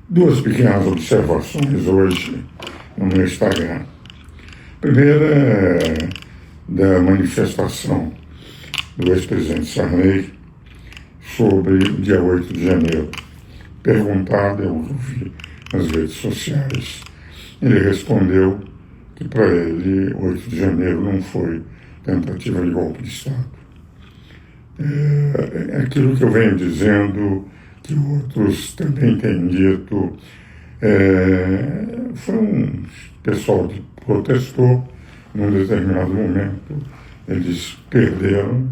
Duas pequenas observações hoje no meu Instagram. A primeira é da manifestação do ex-presidente Sarney sobre o dia 8 de janeiro. Perguntado, eu vi nas redes sociais, ele respondeu que para ele 8 de janeiro não foi tentativa de golpe de Estado. É aquilo que eu venho dizendo, que outros também têm dito, foi um pessoal que protestou num determinado momento, eles perderam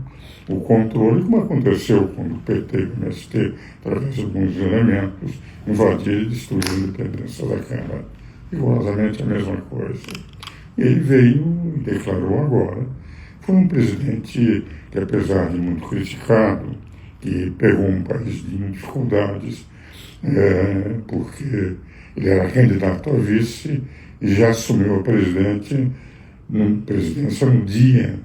o controle, como aconteceu quando o PT e o MST, através de alguns elementos, invadiram e destruíram a independência da Câmara. Rigorosamente a mesma coisa. E ele veio e declarou agora. Foi um presidente que, apesar de muito criticado, que pegou um país de dificuldades, porque ele era candidato a vice e já assumiu a presidência no dia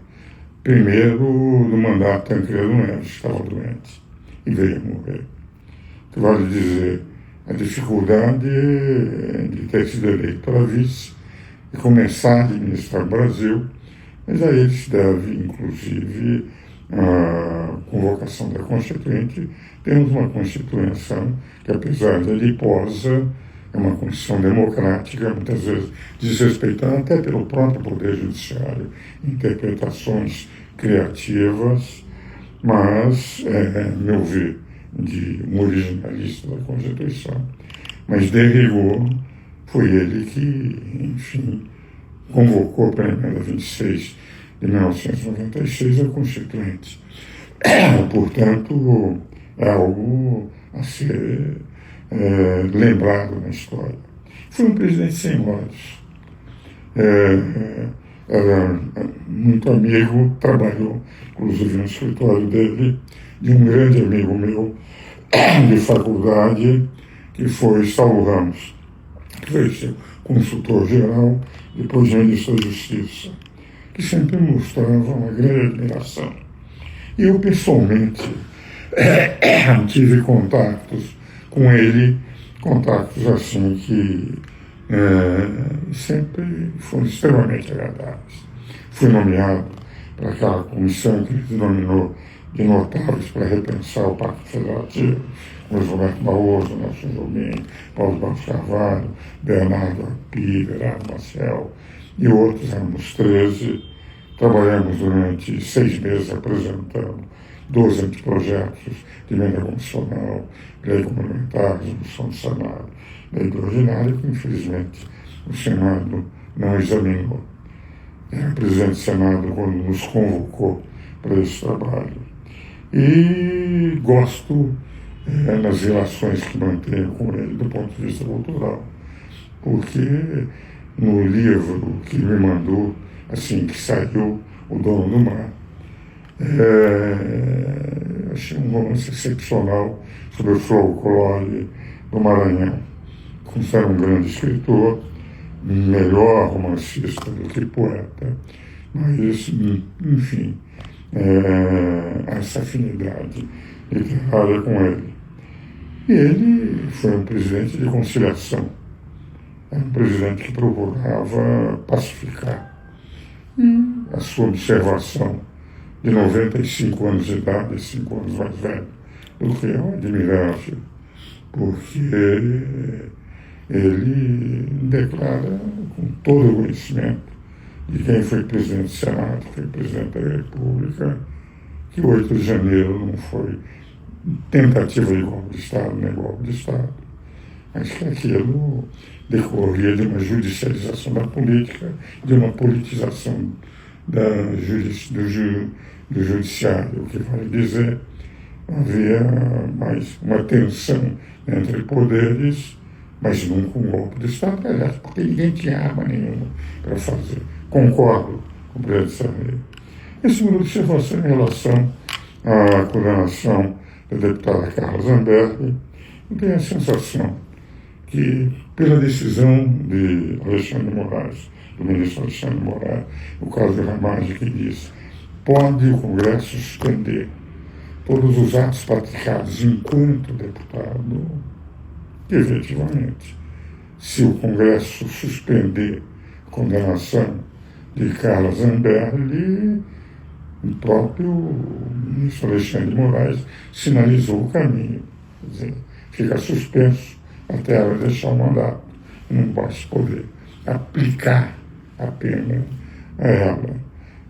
primeiro do mandato Tancredo Neves, que estava doente e veio a morrer. Que vale dizer, a dificuldade de ter sido eleito para vice e começar a administrar o Brasil, mas a ele se deve, inclusive, a convocação da Constituinte. Temos uma Constituição que, apesar de adiposa, é uma Constituição democrática, muitas vezes desrespeitando até pelo próprio Poder Judiciário, interpretações criativas, mas, meu ver, de um originalista da Constituição. Mas, de rigor, foi ele que, enfim, convocou para a emenda 26 de 1996 a Constituinte. Portanto, é algo a ser lembrado na história. Foi um presidente sem olhos. Era muito amigo, trabalhou, inclusive, no escritório dele, de um grande amigo meu de faculdade, que foi Saulo Ramos, que foi ser consultor-geral, depois ministro da Justiça, que sempre mostrava uma grande admiração. E eu, pessoalmente, tive contatos com ele, contatos assim que sempre foram extremamente agradáveis. Fui nomeado para aquela comissão que ele denominou de notáveis para repensar o Pacto Federativo, com Roberto Barroso, Nelson Jobim, Paulo Barros Carvalho, Bernardo Api, Gerardo Marcel e outros, éramos 13. Trabalhamos durante 6 meses apresentando 12 anteprojetos de emenda constitucional, lei complementar, resolução do Senado, lei do ordinário, que infelizmente o Senado não examinou. O presidente do Senado, quando nos convocou para esse trabalho. E gosto nas relações que mantenho com ele do ponto de vista cultural, porque no livro que me mandou, assim que saiu, O Dono do Mar, achei um romance excepcional sobre o folclore do Maranhão. Considero um grande escritor, melhor romancista do que poeta, mas, enfim, essa afinidade literária com ele. E ele foi um presidente de conciliação, era um presidente que procurava pacificar. E a sua observação de 95 anos de idade, 5 anos mais velho do que eu, admirável, porque ele declara com todo o conhecimento de quem foi presidente do Senado, foi presidente da República, que 8 de janeiro não foi tentativa de golpe de Estado, nem golpe de Estado, mas que aquilo decorria de uma judicialização da política, de uma politização do judiciário, o que vale dizer, havia mais uma tensão entre poderes, mas nunca um golpe de Estado, aliás, porque ninguém tinha arma nenhuma para fazer. Concordo com o presidente Sarney. E a segunda observação em relação à condenação da deputada Carla Zambelli, eu tenho a sensação que, pela decisão de Alexandre Moraes, do ministro Alexandre Moraes, o caso de Ramagem, que diz: pode o Congresso suspender todos os atos praticados enquanto deputado, que, efetivamente, se o Congresso suspender a condenação de Carla Zambelli, o próprio ministro Alexandre de Moraes sinalizou o caminho. Quer dizer, fica suspenso até ela deixar o mandato. Não vai se poder aplicar a pena a ela.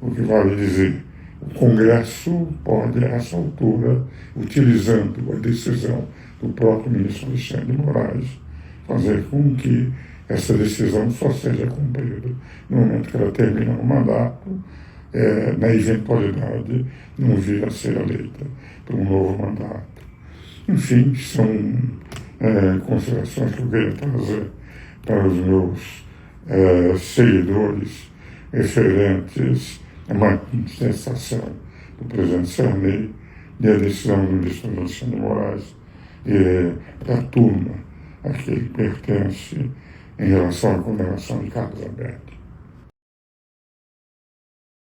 O que vale dizer, o Congresso pode, a essa altura, utilizando a decisão do próprio ministro Alexandre de Moraes, fazer com que essa decisão só seja cumprida no momento que ela termina o mandato, na eventualidade não vir a ser eleita para um novo mandato. Enfim, são considerações que eu queria trazer para os meus seguidores referentes à manifestação do presidente Sarney e a decisão do ministro Alexandre de Moraes e da turma a que ele pertence em relação à condenação de Carla Zambelli.